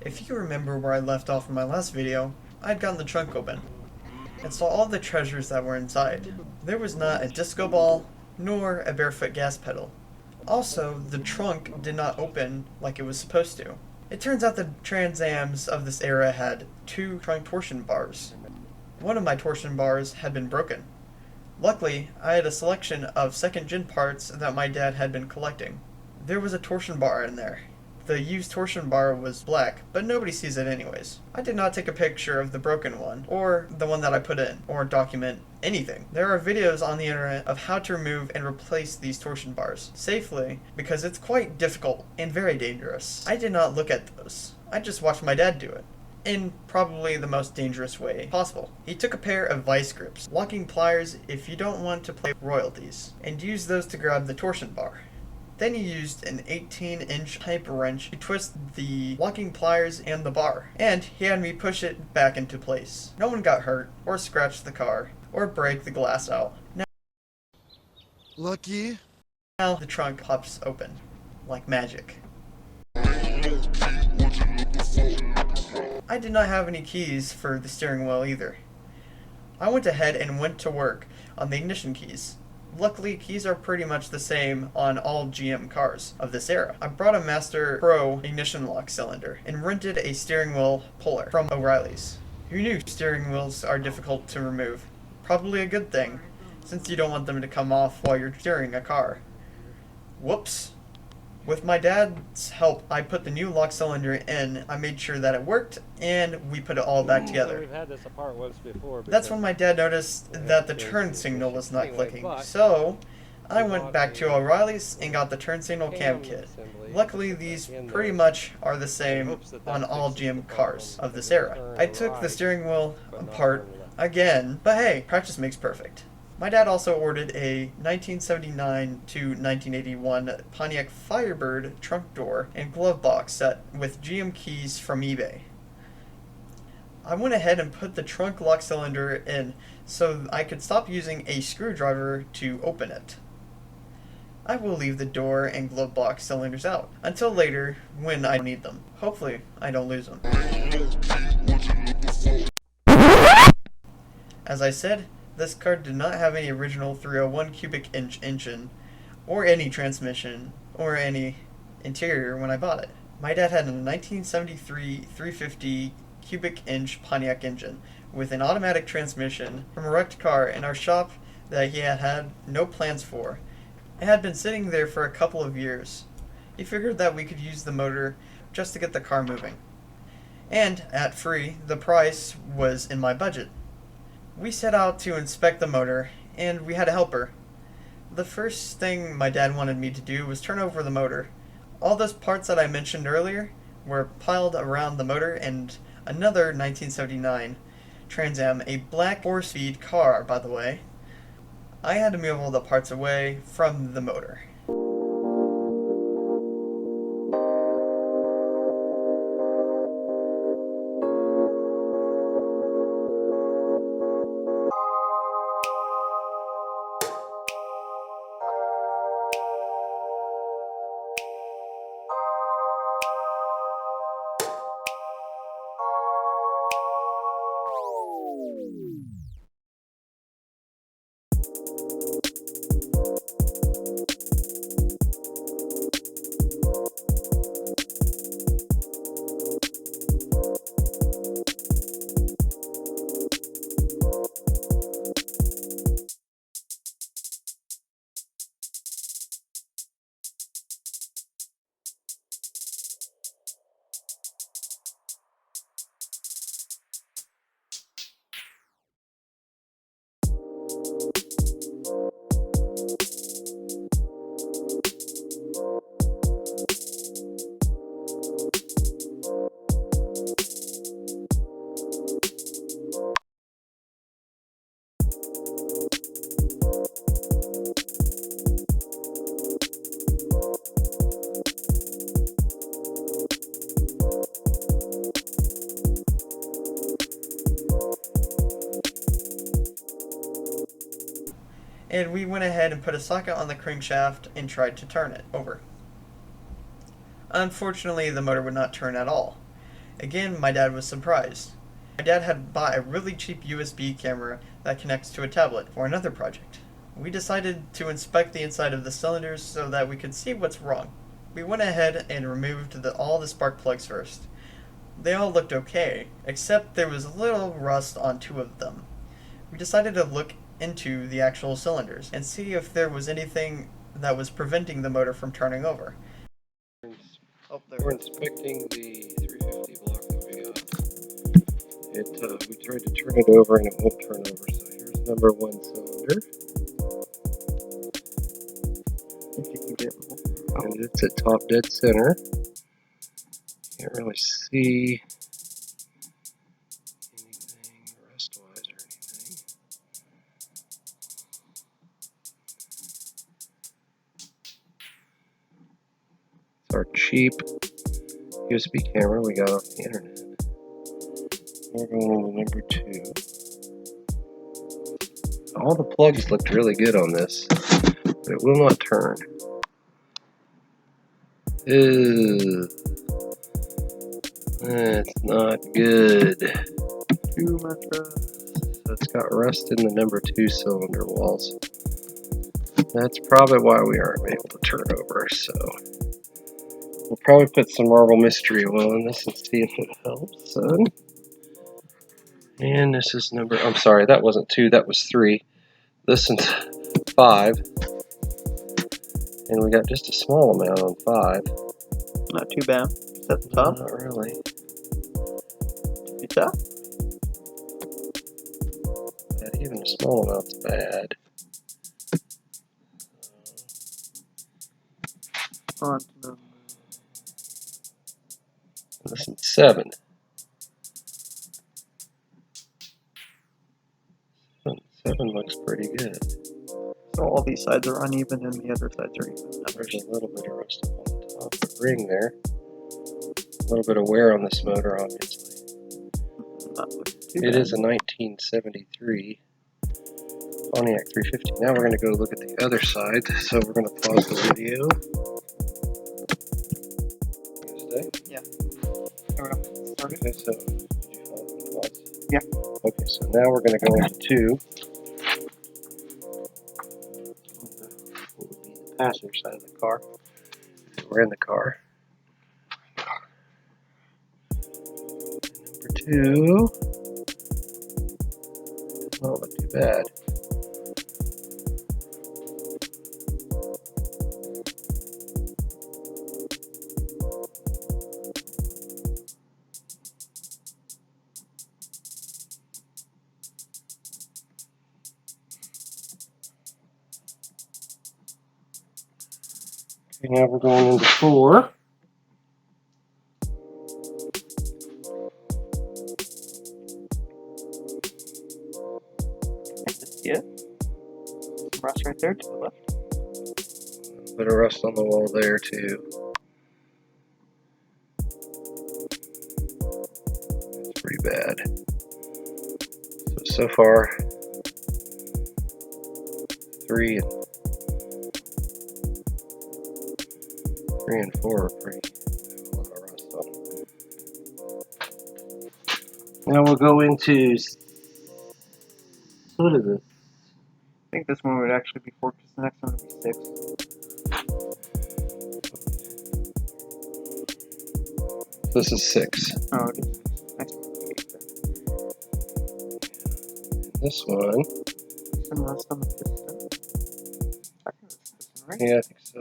If you remember where I left off in my last video, I'd gotten the trunk open and saw all the treasures that were inside. There was not a disco ball, nor a barefoot gas pedal. Also, the trunk did not open like it was supposed to. It turns out the Trans Ams of this era had two trunk torsion bars. One of my torsion bars had been broken. Luckily, I had a selection of second-gen parts that my dad had been collecting. There was a torsion bar in there. The used torsion bar was black, but nobody sees it anyways. I did not take a picture of the broken one, or the one that I put in, or document anything. There are videos on the internet of how to remove and replace these torsion bars safely, because it's quite difficult and very dangerous. I did not look at those. I just watched my dad do it, in probably the most dangerous way possible. He took a pair of vice grips, locking pliers if you don't want to play royalties, and used those to grab the torsion bar. Then he used an 18-inch pipe wrench to twist the locking pliers and the bar, and he had me push it back into place. No one got hurt, or scratched the car, or break the glass out. Lucky. Now the trunk pops open, like magic. I did not have any keys for the steering wheel either. I went ahead and went to work on the ignition keys. Luckily, keys are pretty much the same on all GM cars of this era. I brought a Master Pro ignition lock cylinder and rented a steering wheel puller from O'Reilly's. Who knew steering wheels are difficult to remove? Probably a good thing, since you don't want them to come off while you're steering a car. Whoops. With my dad's help, I put the new lock cylinder in, I made sure that it worked, and we put it all back together. We've had this apart once before. That's when my dad noticed that the turn signal was not clicking. So, I went back to O'Reilly's and got the turn signal cam kit. Luckily, these pretty much are the same on all GM cars of this era. I took the steering wheel apart again, but hey, practice makes perfect. My dad also ordered a 1979 to 1981 Pontiac Firebird trunk door and glove box set with GM keys from eBay. I went ahead and put the trunk lock cylinder in so I could stop using a screwdriver to open it. I will leave the door and glove box cylinders out until later when I need them. Hopefully I don't lose them. As I said, this car did not have any original 301 cubic inch engine, or any transmission, or any interior when I bought it. My dad had a 1973 350 cubic inch Pontiac engine with an automatic transmission from a wrecked car in our shop that he had no plans for. It had been sitting there for a couple of years. He figured that we could use the motor just to get the car moving. And, at free, the price was in my budget. We set out to inspect the motor, and we had a helper. The first thing my dad wanted me to do was turn over the motor. All those parts that I mentioned earlier were piled around the motor and another 1979 Trans Am, a black 4-speed car, by the way. I had to move all the parts away from the motor. And we went ahead and put a socket on the crankshaft and tried to turn it over. Unfortunately, the motor would not turn at all. Again, my dad was surprised. My dad had bought a really cheap USB camera that connects to a tablet for another project. We decided to inspect the inside of the cylinders so that we could see what's wrong. We went ahead and removed all the spark plugs first. They all looked okay, except there was a little rust on 2 of them. We decided to look into the actual cylinders and see if there was anything that was preventing the motor from turning over. We're inspecting the 350 block that we got. We tried to turn it over and it won't turn over, so here's number 1 cylinder. If you can get it. And it's at top dead center. Can't really see anything rust-wise or anything. It's our cheap USB camera we got off the internet. We're going on to number 2. All the plugs looked really good on this, but it will not turn. Ew. That's not good. Too much rust. So it's got rust in the number 2 cylinder walls. That's probably why we aren't able to turn over, so we'll probably put some Marble Mystery Oil in this and see if it helps. And this is number, I'm sorry, that wasn't 2, that was 3. This one's 5. And we got just a small amount on 5. Not too bad. Is that the top? Not really. You top? Yeah, even a small amount's bad. On to number. This is 7. 7 looks pretty good. So all these sides are uneven and the other sides are even. There's a little bit of rust up on the top of the ring there. A little bit of wear on this motor, obviously. Not looking too It bad. is a 1973 Pontiac 350. Now we're going to go look at the other side. So we're going to pause the video. Yeah. Started. Okay, so did you pause? Yeah. Okay, so now we're going to go into 2. What would be the passenger side of the car? We're in the car. Number 2. Does not look too bad. Okay, now we're going into 4. Yeah. Some rust right there to the left. A bit of rust on the wall there too. It's pretty bad. So far, 3 and 4 are pretty. A lot of rust on them. Now we'll go into. What is it? I think this one would actually be 4 because the next one would be 6. This is 6. Oh, it is. Next one would be 8 then. This one. Some rust on the piston. I think it's this one, right? Yeah, I think so.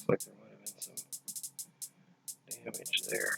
Looks like there might have been some damage there.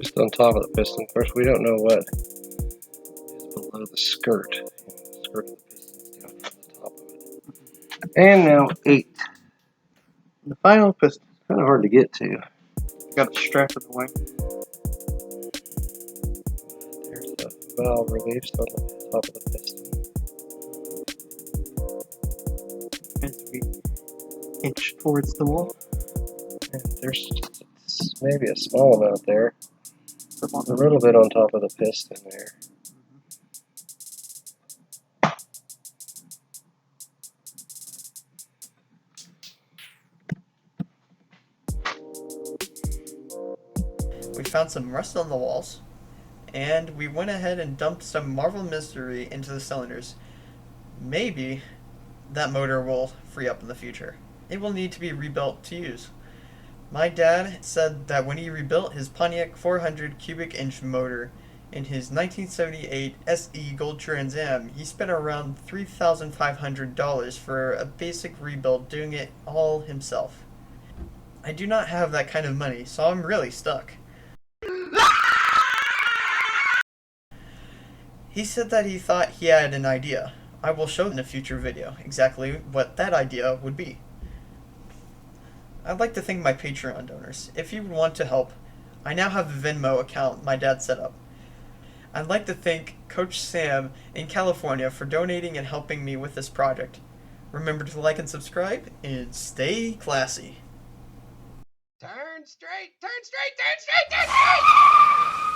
Just on top of the piston. Of course, we don't know what is below the skirt. The skirt of the piston is down from the top of it. And now 8. The final piston. kind of hard to get to. Got the strap in the way. There's the valve reliefs on the top of the piston. As we inch towards the wall. And there's maybe a small amount there. A little bit on top of the piston there. We found some rust on the walls, and we went ahead and dumped some Marvel Mystery into the cylinders. Maybe that motor will free up in the future. It will need to be rebuilt to use. My dad said that when he rebuilt his Pontiac 400 cubic inch motor in his 1978 SE Gold Trans Am, he spent around $3,500 for a basic rebuild, doing it all himself. I do not have that kind of money, so I'm really stuck. He said that he thought he had an idea. I will show in a future video exactly what that idea would be. I'd like to thank my Patreon donors. If you would want to help, I now have a Venmo account my dad set up. I'd like to thank Coach Sam in California for donating and helping me with this project. Remember to like and subscribe, and stay classy. Turn straight, turn straight, turn straight, turn straight!